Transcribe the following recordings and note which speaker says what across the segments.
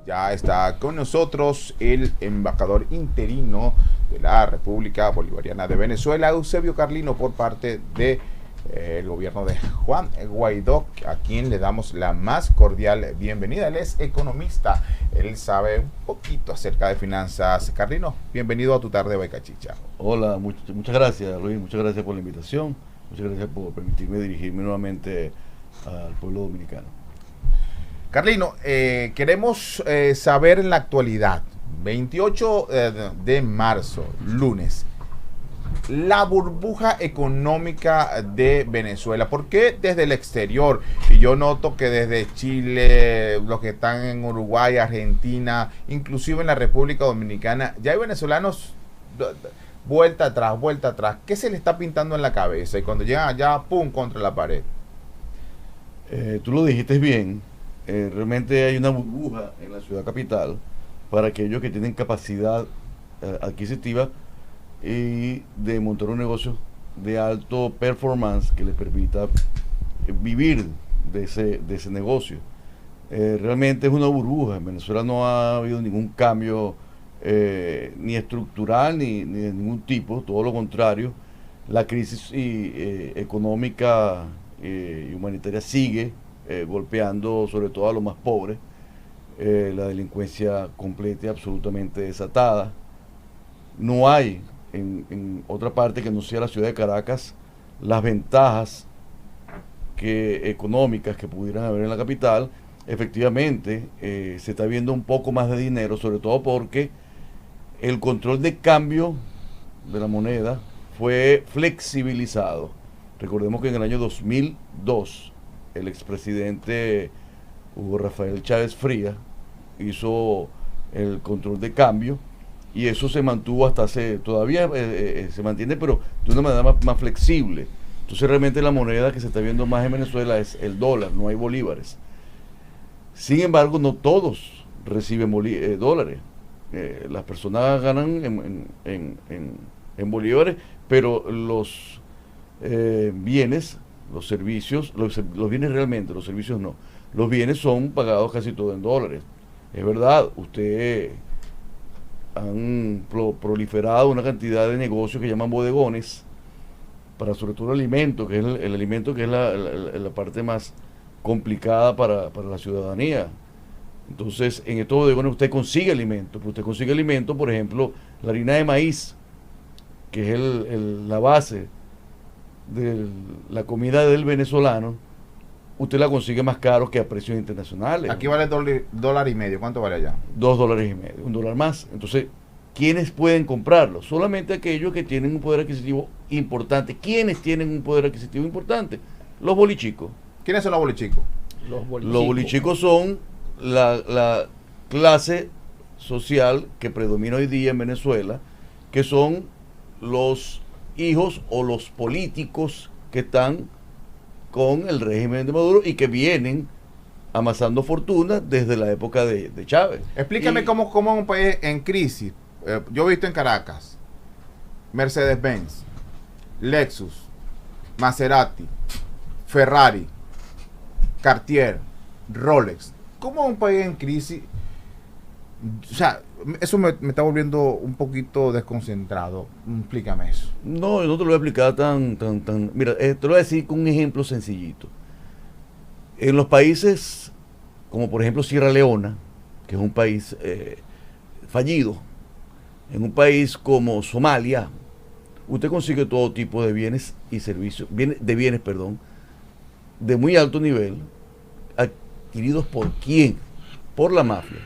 Speaker 1: Ya está con nosotros el embajador interino de la República Bolivariana de Venezuela, Eusebio Carlino, por parte de el gobierno de Juan Guaidó, a quien le damos la más cordial bienvenida. Él es economista, él sabe un poquito acerca de finanzas. Carlino, bienvenido a tu tarde Baicachicha.
Speaker 2: Hola, muchas gracias, Luis, muchas gracias por la invitación, muchas gracias por permitirme dirigirme nuevamente al pueblo dominicano.
Speaker 1: Carlino, queremos saber en la actualidad, 28 de marzo, lunes, la burbuja económica de Venezuela. ¿Por qué desde el exterior? Y yo noto que desde Chile, los que están en Uruguay, Argentina, inclusive en la República Dominicana, ya hay venezolanos vuelta atrás. ¿Qué se le está pintando en la cabeza? Y cuando llegan allá, ¡pum!, contra la pared.
Speaker 2: Tú lo dijiste bien. Realmente hay una burbuja en la ciudad capital para aquellos que tienen capacidad adquisitiva y de montar un negocio de alto performance que les permita vivir de ese negocio. Realmente es una burbuja. En Venezuela no ha habido ningún cambio ni estructural ni de ningún tipo, todo lo contrario. La crisis económica y humanitaria sigue golpeando sobre todo a los más pobres. La delincuencia completa y absolutamente desatada. No hay en otra parte que no sea la ciudad de Caracas las ventajas económicas que pudieran haber en la capital. Efectivamente se está viendo un poco más de dinero, sobre todo porque el control de cambio de la moneda fue flexibilizado. Recordemos que en el año 2002 el expresidente Hugo Rafael Chávez Frías hizo el control de cambio y eso se mantuvo hasta todavía se mantiene, pero de una manera más flexible. Entonces realmente la moneda que se está viendo más en Venezuela es el dólar, no hay bolívares. Sin embargo, no todos reciben dólares. Las personas ganan en bolívares, pero los bienes, los servicios, los bienes realmente, los servicios no. Los bienes son pagados casi todo en dólares. Es verdad, han proliferado una cantidad de negocios que llaman bodegones para sobre todo el alimento, que es el alimento que es la parte más complicada para la ciudadanía. Entonces, en estos bodegones usted consigue alimento, pero usted consigue alimento, por ejemplo, la harina de maíz, que es la base de la comida del venezolano, usted la consigue más caro que a precios internacionales.
Speaker 1: Aquí vale $1.50. ¿Cuánto vale allá?
Speaker 2: $2.50, $1 más. Entonces, ¿quiénes pueden comprarlo? Solamente aquellos que tienen un poder adquisitivo importante. ¿Quiénes tienen un poder adquisitivo importante? Los bolichicos.
Speaker 1: ¿Quiénes son los bolichicos?
Speaker 2: Los bolichicos son la clase social que predomina hoy día en Venezuela, que son los hijos o los políticos que están con el régimen de Maduro y que vienen amasando fortuna desde la época de Chávez.
Speaker 1: Explícame cómo un país en crisis, yo he visto en Caracas, Mercedes-Benz, Lexus, Maserati, Ferrari, Cartier, Rolex. ¿Cómo un país en crisis? O sea, eso me está volviendo un poquito desconcentrado. Explícame eso.
Speaker 2: No, no te lo voy a explicar tan. Mira, te lo voy a decir con un ejemplo sencillito. En los países, como por ejemplo Sierra Leona, que es un país fallido, en un país como Somalia, usted consigue todo tipo de bienes y servicios, de muy alto nivel, adquiridos ¿por quién? Por la mafia.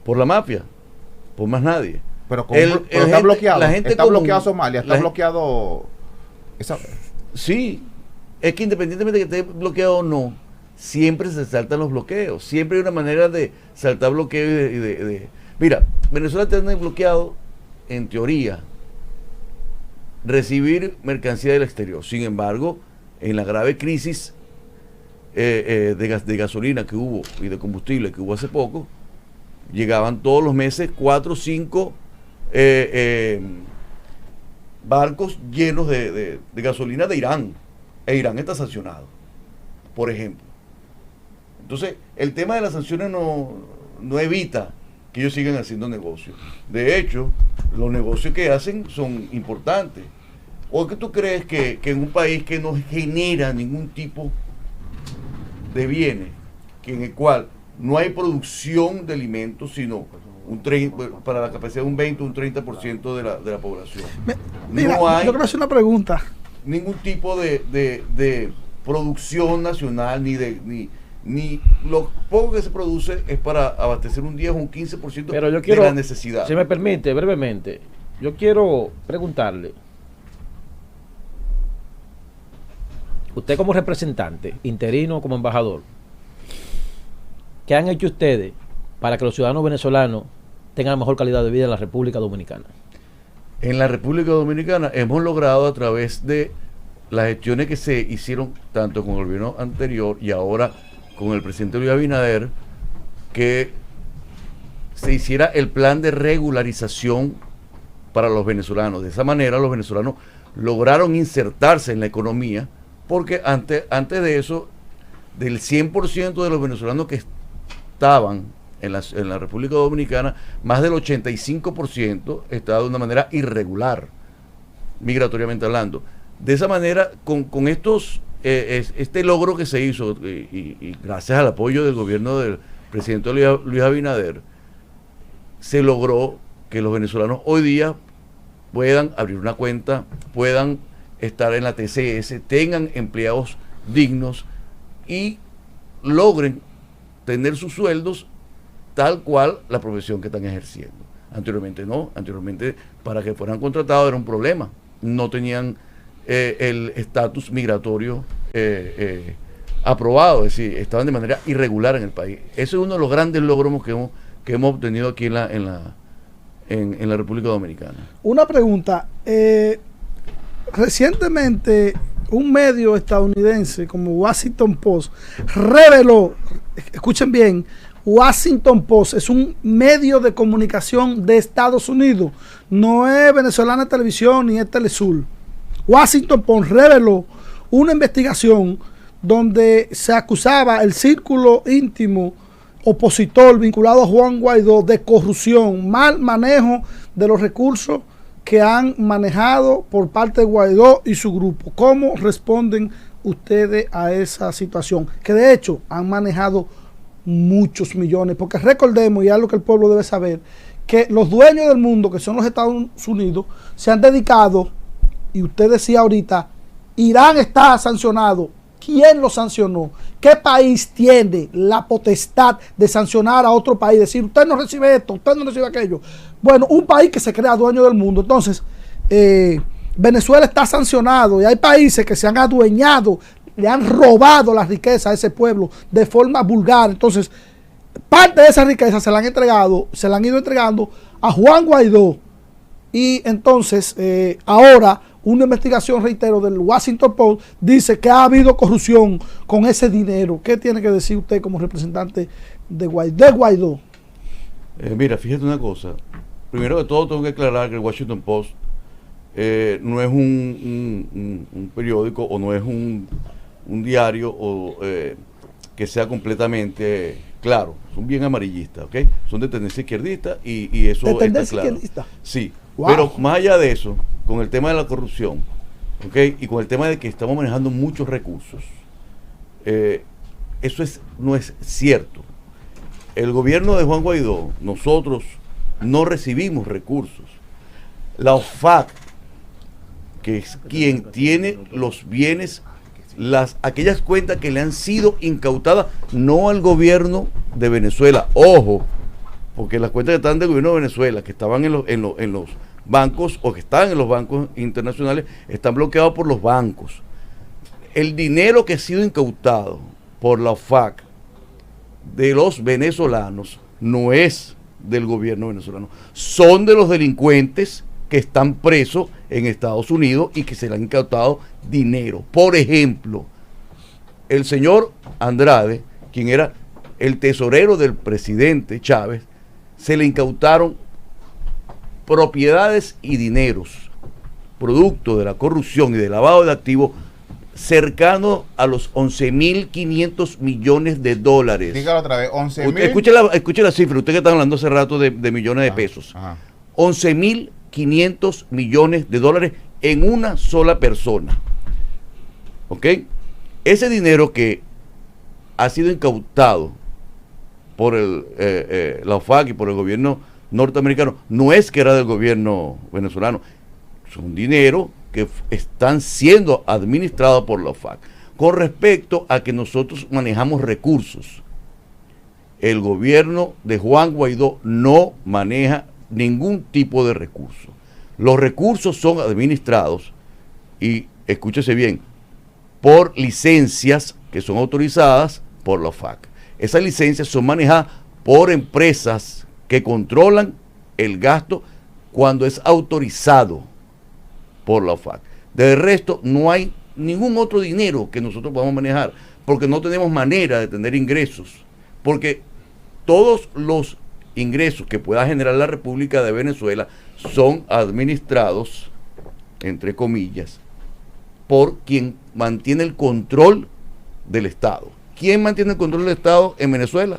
Speaker 2: Por la mafia, por más nadie.
Speaker 1: Pero está bloqueado. Está bloqueado Somalia, está bloqueado.
Speaker 2: Sí, es que independientemente de que esté bloqueado o no, siempre se saltan los bloqueos. Siempre hay una manera de saltar bloqueos Mira, Venezuela tiene bloqueado, en teoría, recibir mercancía del exterior. Sin embargo, en la grave crisis de gasolina que hubo y de combustible que hubo hace poco, llegaban todos los meses 4 o 5 barcos llenos de gasolina de Irán, e Irán está sancionado, por ejemplo. Entonces, el tema de las sanciones no evita que ellos sigan haciendo negocios. De hecho, los negocios que hacen son importantes. ¿O que tú crees que en un país que no genera ningún tipo de bienes, que en el cual no hay producción de alimentos, sino para la capacidad de un 20 o un 30% de la población?
Speaker 3: Mira,
Speaker 2: no hay
Speaker 3: yo quiero hacer una pregunta.
Speaker 2: Ningún tipo de producción nacional, ni lo poco que se produce es para abastecer un 10 o un 15%
Speaker 4: Pero yo quiero,
Speaker 2: de la necesidad.
Speaker 4: Si me permite, brevemente, yo quiero preguntarle, usted como representante, interino como embajador, ¿qué han hecho ustedes para que los ciudadanos venezolanos tengan mejor calidad de vida en la República Dominicana?
Speaker 2: En la República Dominicana hemos logrado, a través de las gestiones que se hicieron tanto con el gobierno anterior y ahora con el presidente Luis Abinader, que se hiciera el plan de regularización para los venezolanos. De esa manera los venezolanos lograron insertarse en la economía, porque antes de eso, del 100% de los venezolanos que estaban en la República Dominicana, más del 85% estaba de una manera irregular, migratoriamente hablando. De esa manera, con este logro que se hizo, y gracias al apoyo del gobierno del presidente Luis Abinader, se logró que los venezolanos hoy día puedan abrir una cuenta, puedan estar en la TCS, tengan empleados dignos y logren tener sus sueldos tal cual la profesión que están ejerciendo. Anteriormente no, anteriormente para que fueran contratados era un problema, no tenían el estatus migratorio aprobado, es decir, estaban de manera irregular en el país. Ese es uno de los grandes logros que hemos obtenido aquí en la República Dominicana.
Speaker 3: Una pregunta, recientemente un medio estadounidense como Washington Post reveló, escuchen bien, Washington Post es un medio de comunicación de Estados Unidos, no es Venezolana Televisión ni es Telesur. Washington Post reveló una investigación donde se acusaba el círculo íntimo opositor vinculado a Juan Guaidó de corrupción, mal manejo de los recursos que han manejado por parte de Guaidó y su grupo. ¿Cómo responden ustedes a esa situación? Que de hecho han manejado muchos millones, porque recordemos, y es lo que el pueblo debe saber, que los dueños del mundo, que son los Estados Unidos, se han dedicado, y usted decía ahorita, Irán está sancionado. ¿Quién lo sancionó? ¿Qué país tiene la potestad de sancionar a otro país? Decir, usted no recibe esto, usted no recibe aquello. Bueno, un país que se crea dueño del mundo. Entonces, Venezuela está sancionado y hay países que se han adueñado, le han robado la riqueza a ese pueblo de forma vulgar. Entonces, parte de esa riqueza se la han ido entregando a Juan Guaidó. Y entonces, ahora, una investigación, reitero, del Washington Post dice que ha habido corrupción con ese dinero. ¿Qué tiene que decir usted como representante de Guaidó?
Speaker 2: Mira, fíjate una cosa. Primero de todo tengo que aclarar que el Washington Post no es un periódico o no es un diario que sea completamente claro. Son bien amarillistas, ¿ok? Son de tendencia izquierdista y eso
Speaker 3: ¿De tendencia
Speaker 2: está claro.
Speaker 3: izquierdista?
Speaker 2: Sí,
Speaker 3: wow.
Speaker 2: Pero más allá de eso, con el tema de la corrupción, ¿ok? Y con el tema de que estamos manejando muchos recursos, eso no es cierto. El gobierno de Juan Guaidó, nosotros no recibimos recursos. La OFAC, que es quien tiene los bienes, aquellas cuentas que le han sido incautadas, no al gobierno de Venezuela, ojo, porque las cuentas que están del gobierno de Venezuela, que estaban en los bancos o que están en los bancos internacionales, están bloqueados por los bancos. El dinero que ha sido incautado por la OFAC de los venezolanos no es del gobierno venezolano, son de los delincuentes que están presos en Estados Unidos y que se le han incautado dinero. Por ejemplo, el señor Andrade, quien era el tesorero del presidente Chávez, se le incautaron propiedades y dineros producto de la corrupción y del lavado de activos cercano a los 11.500 millones de dólares.
Speaker 1: Dígalo otra vez, 11.000.
Speaker 2: Escuche la cifra, usted que está hablando hace rato de millones de pesos. 11.500 millones de dólares en una sola persona. ¿Ok? Ese dinero que ha sido incautado por la OFAC y por el gobierno norteamericano, no es que era del gobierno venezolano, son dinero que están siendo administrados por la OFAC. Con respecto a que nosotros manejamos recursos, el gobierno de Juan Guaidó no maneja ningún tipo de recurso. Los recursos son administrados, y escúchese bien, por licencias que son autorizadas por la OFAC. Esas licencias son manejadas por empresas que controlan el gasto cuando es autorizado por la OFAC. De resto, no hay ningún otro dinero que nosotros podamos manejar, porque no tenemos manera de tener ingresos, porque todos los ingresos que pueda generar la República de Venezuela son administrados, entre comillas, por quien mantiene el control del Estado. ¿Quién mantiene el control del Estado en Venezuela?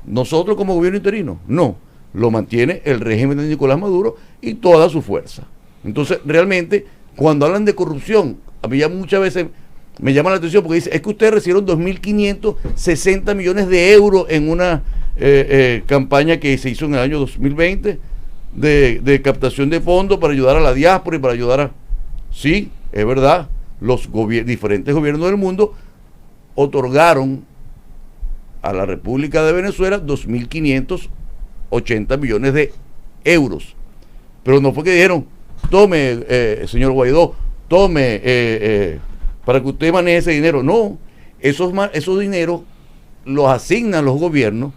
Speaker 2: ¿Nosotros como gobierno interino? No, lo mantiene el régimen de Nicolás Maduro y toda su fuerza. Entonces, realmente, cuando hablan de corrupción, a mí ya muchas veces me llama la atención porque dice, es que ustedes recibieron 2.560 millones de euros en una campaña que se hizo en el año 2020 de captación de fondos para ayudar a la diáspora y para ayudar a... Sí, es verdad, los diferentes gobiernos del mundo otorgaron a la República de Venezuela 2.580 millones de euros. Pero no fue que dijeron, tome, señor Guaidó, tome, para que usted maneje ese dinero. No, esos dineros los asignan los gobiernos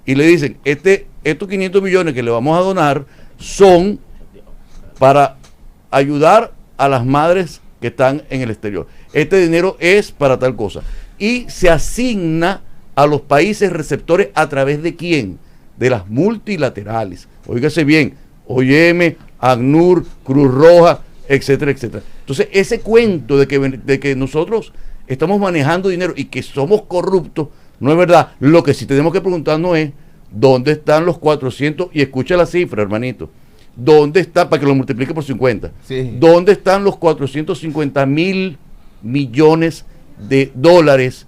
Speaker 2: y le dicen, estos 500 millones que le vamos a donar son para ayudar a las madres que están en el exterior. Este dinero es para tal cosa. Y se asigna a los países receptores a través de quién? De las multilaterales. Óigase bien, OIM, ACNUR, Cruz Roja, etcétera, etcétera. Entonces, ese cuento de que nosotros estamos manejando dinero y que somos corruptos, no es verdad. Lo que sí tenemos que preguntarnos es, ¿dónde están los 400? Y escucha la cifra, hermanito. ¿Dónde está, para que lo multiplique por 50?
Speaker 1: Sí.
Speaker 2: ¿Dónde están los 450.000 millones de dólares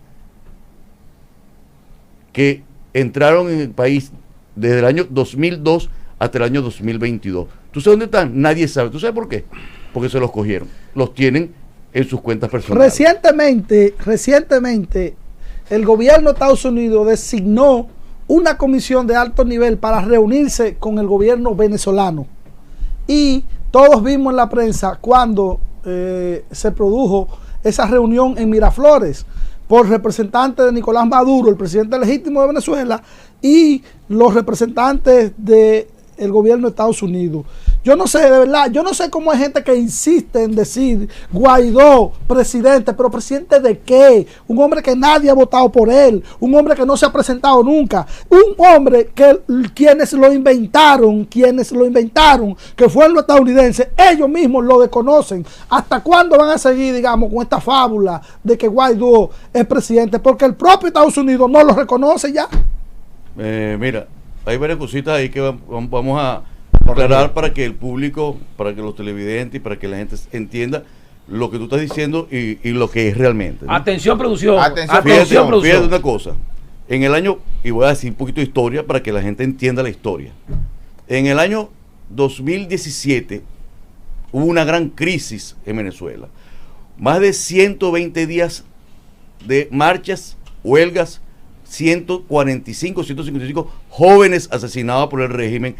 Speaker 2: que entraron en el país desde el año 2002 hasta el año 2022? ¿Tú sabes dónde están? Nadie sabe. ¿Tú sabes por qué? Porque se los cogieron. Los tienen en sus cuentas personales.
Speaker 3: Recientemente, el gobierno de Estados Unidos designó una comisión de alto nivel para reunirse con el gobierno venezolano. Y todos vimos en la prensa cuando se produjo esa reunión en Miraflores por representantes de Nicolás Maduro, el presidente legítimo de Venezuela, y los representantes del gobierno de Estados Unidos. Yo no sé, de verdad, yo no sé cómo hay gente que insiste en decir Guaidó, presidente, pero presidente ¿de qué? Un hombre que nadie ha votado por él, un hombre que no se ha presentado nunca, un hombre que quienes lo inventaron, que fueron los estadounidenses, ellos mismos lo desconocen. ¿Hasta cuándo van a seguir, digamos, con esta fábula de que Guaidó es presidente? Porque el propio Estados Unidos no lo reconoce ya.
Speaker 2: Mira, hay varias cositas ahí que vamos a aclarar para que el público, para que los televidentes y para que la gente entienda lo que tú estás diciendo y lo que es realmente, ¿no?
Speaker 4: Atención, producción.
Speaker 2: Fíjate una cosa. En el año, y voy a decir un poquito de historia para que la gente entienda la historia. En el año 2017 hubo una gran crisis en Venezuela. Más de 120 días de marchas, huelgas, 155 jóvenes asesinados por el régimen.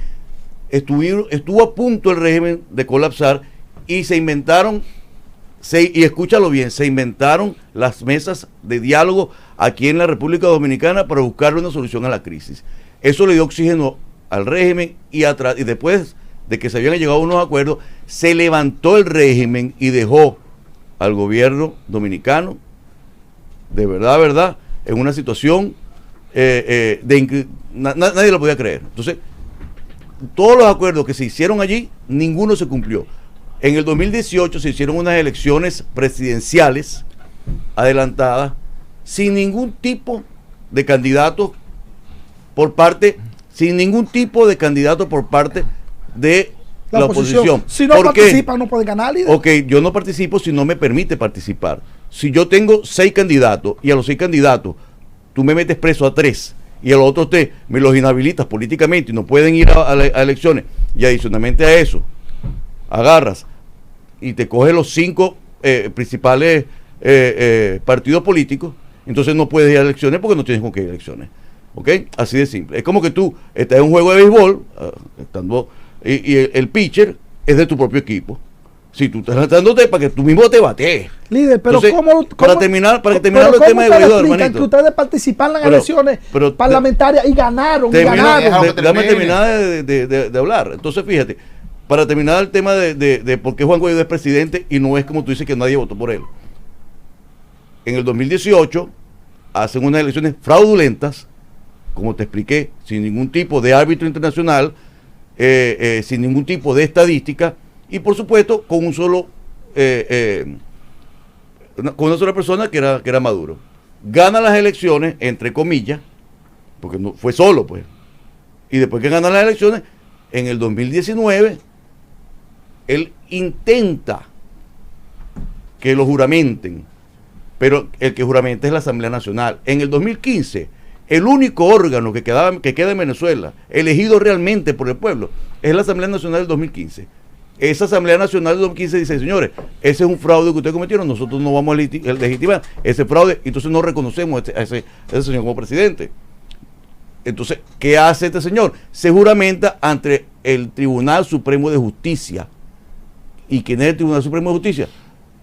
Speaker 2: Estuvo a punto el régimen de colapsar y se inventaron, y escúchalo bien, se inventaron las mesas de diálogo aquí en la República Dominicana para buscar una solución a la crisis. Eso le dio oxígeno al régimen y después de que se habían llegado a unos acuerdos, se levantó el régimen y dejó al gobierno dominicano, de verdad, en una situación nadie lo podía creer. Entonces, todos los acuerdos que se hicieron allí, ninguno se cumplió. En el 2018 se hicieron unas elecciones presidenciales adelantadas sin ningún tipo de candidato por parte, de la oposición.
Speaker 3: Si no participa, no puede ganar, líder.
Speaker 2: Ok, yo no participo si no me permite participar. Si yo tengo 6 candidatos y a los 6 candidatos tú me metes preso a 3 y a los otros 3 me los inhabilitas políticamente y no pueden ir a elecciones, y adicionalmente a eso agarras y te coges los 5 principales partidos políticos, entonces no puedes ir a elecciones porque no tienes con qué ir a elecciones. ¿Ok? Así de simple. Es como que tú estás en un juego de béisbol, y el pitcher es de tu propio equipo. Si tú estás lanzándote para que tú mismo te batees.
Speaker 3: Líder, pero
Speaker 2: entonces,
Speaker 3: ¿cómo
Speaker 2: para terminar el tema de béisbol, hermanito.
Speaker 3: Que ustedes participaron en elecciones parlamentarias y ganaron.
Speaker 2: Déjame terminar de hablar. Entonces, fíjate, para terminar el tema de por qué Juan Guaidó es presidente y no es como tú dices que nadie votó por él. En el 2018 hacen unas elecciones fraudulentas, como te expliqué, sin ningún tipo de árbitro internacional, sin ningún tipo de estadística y por supuesto con con una sola persona que era Maduro. Gana las elecciones, entre comillas, porque no fue solo, pues. Y después que gana las elecciones, en el 2019, él intenta que lo juramenten, pero el que juramenta es la Asamblea Nacional. En el 2015, el único órgano que queda en Venezuela, elegido realmente por el pueblo, es la Asamblea Nacional del 2015. Esa Asamblea Nacional del 2015 dice, señores, ese es un fraude que ustedes cometieron, nosotros no vamos a legitimar ese fraude, entonces no reconocemos a ese señor como presidente. Entonces, ¿qué hace este señor? Se juramenta ante el Tribunal Supremo de Justicia. ¿Y quién es el Tribunal Supremo de Justicia?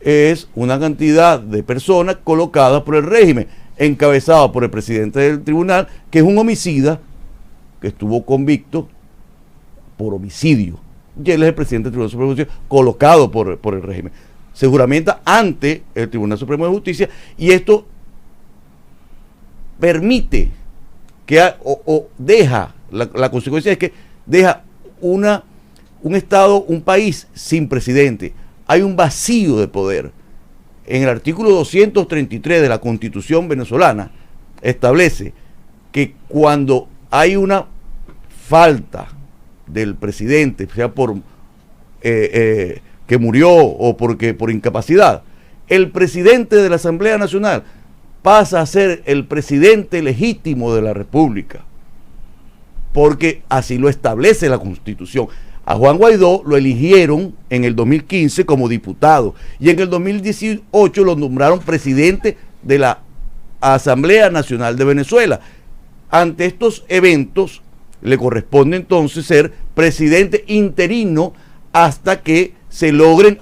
Speaker 2: Es una cantidad de personas colocadas por el régimen, encabezado por el presidente del tribunal, que es un homicida que estuvo convicto por homicidio. Y él es el presidente del Tribunal Supremo de Justicia, colocado por el régimen. Se juramenta ante el Tribunal Supremo de Justicia, y esto permite que deja, la consecuencia es que deja un Estado, un país sin presidente. Hay un vacío de poder. En el artículo 233 de la Constitución venezolana establece que cuando hay una falta del presidente, sea por que murió o por incapacidad, el presidente de la Asamblea Nacional pasa a ser el presidente legítimo de la República, porque así lo establece la Constitución. A Juan Guaidó lo eligieron en el 2015 como diputado y en el 2018 lo nombraron presidente de la Asamblea Nacional de Venezuela. Ante estos eventos le corresponde entonces ser presidente interino hasta que se logren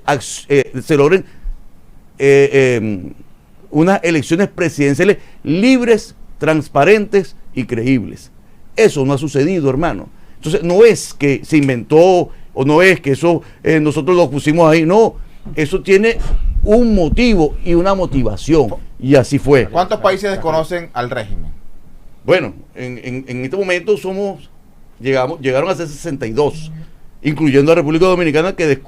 Speaker 2: unas elecciones presidenciales libres, transparentes y creíbles. Eso no ha sucedido, hermano. Entonces, no es que se inventó o no es que eso nosotros lo pusimos ahí, no. Eso tiene un motivo y una motivación, y así fue.
Speaker 1: ¿Cuántos países desconocen al régimen?
Speaker 2: Bueno, en este momento llegaron a ser 62, incluyendo a República Dominicana, que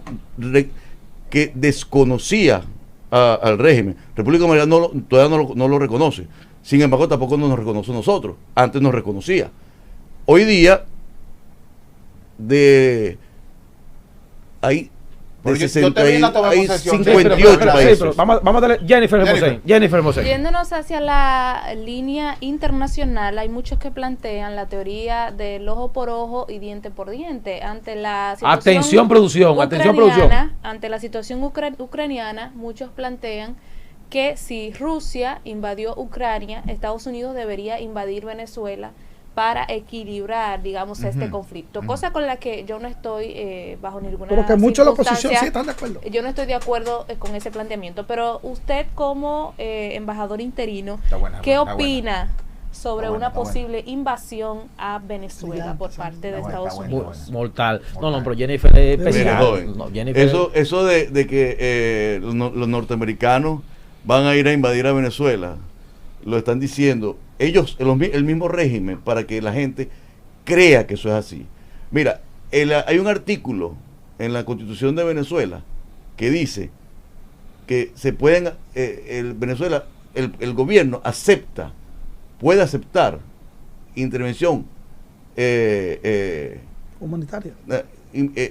Speaker 2: desconocía al régimen. República Dominicana todavía no lo reconoce. Sin embargo, tampoco nos reconoce a nosotros. Antes nos reconocía. Hoy día, hay 58 países.
Speaker 4: Vamos a darle Jennifer Hermosén.
Speaker 5: Yéndonos hacia la línea internacional, hay muchos que plantean la teoría del ojo por ojo y diente por diente. Ante la situación ante la situación ucraniana, muchos plantean que si Rusia invadió Ucrania, Estados Unidos debería invadir Venezuela para equilibrar, digamos, este conflicto. Cosa con la que yo no estoy bajo ninguna
Speaker 3: pero que muchos de la oposición sí están de acuerdo.
Speaker 5: Yo no estoy de acuerdo con ese planteamiento, pero usted como embajador interino, ¿qué opina sobre una posible invasión a Venezuela por parte de Estados Unidos?
Speaker 4: Mortal. No, pero Jennifer es especial.
Speaker 2: Eso de que los norteamericanos van a ir a invadir a Venezuela, lo están diciendo ellos, el mismo régimen, para que la gente crea que eso es así. Mira, hay un artículo en la Constitución de Venezuela que dice que se pueden, Venezuela, el gobierno puede aceptar intervención
Speaker 3: Humanitaria.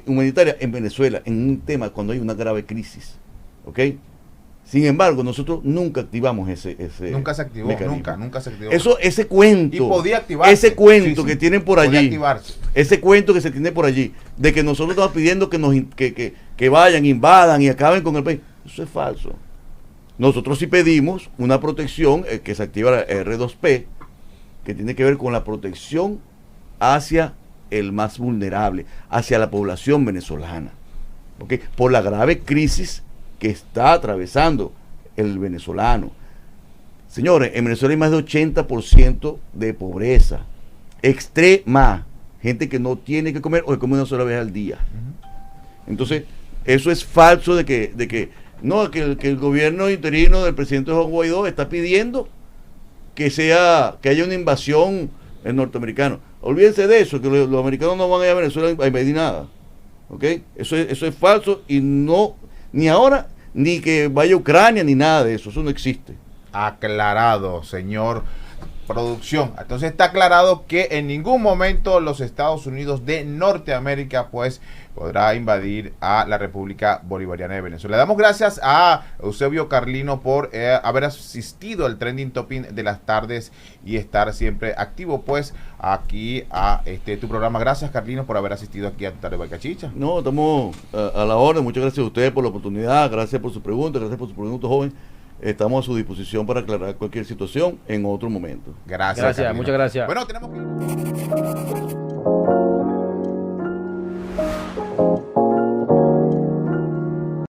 Speaker 2: humanitaria en Venezuela en un tema cuando hay una grave crisis, ¿ok? Sin embargo, nosotros nunca activamos ese
Speaker 1: nunca se activó,
Speaker 2: mecanismo.
Speaker 1: nunca se activó.
Speaker 2: Ese cuento,
Speaker 1: y podía activarse.
Speaker 2: ese cuento que tienen por
Speaker 1: podía
Speaker 2: allí,
Speaker 1: activarse.
Speaker 2: ese cuento que se tiene por allí, de que nosotros estamos pidiendo que vayan, invadan y acaben con el país, eso es falso. Nosotros sí pedimos una protección que se activa la R2P, que tiene que ver con la protección hacia el más vulnerable, hacia la población venezolana, ¿okay? Por la grave crisis que está atravesando el venezolano. Señores, en Venezuela hay más de 80% de pobreza extrema, gente que no tiene que comer o que come una sola vez al día. Entonces, eso es falso de que el gobierno interino del presidente Juan Guaidó está pidiendo que haya una invasión norteamericana. Olvídense de eso, que los americanos no van a ir a Venezuela a invadir nada. ¿Ok? Eso es falso y no, ni ahora, ni que vaya a Ucrania, ni nada de eso. Eso no existe.
Speaker 1: Aclarado, señor producción. Entonces está aclarado que en ningún momento los Estados Unidos de Norteamérica pues podrá invadir a la República Bolivariana de Venezuela. Le damos gracias a Eusebio Carlino por haber asistido al Trending Topic de las tardes y estar siempre activo pues aquí a tu programa. Gracias, Carlino, por haber asistido aquí a Tarde Bacachicha.
Speaker 2: No, estamos a la orden. Muchas gracias a ustedes por la oportunidad, gracias por su pregunta, gracias por su pregunta, joven. Estamos a su disposición para aclarar cualquier situación en otro momento.
Speaker 1: Gracias,
Speaker 4: muchas gracias.
Speaker 1: Bueno, tenemos que...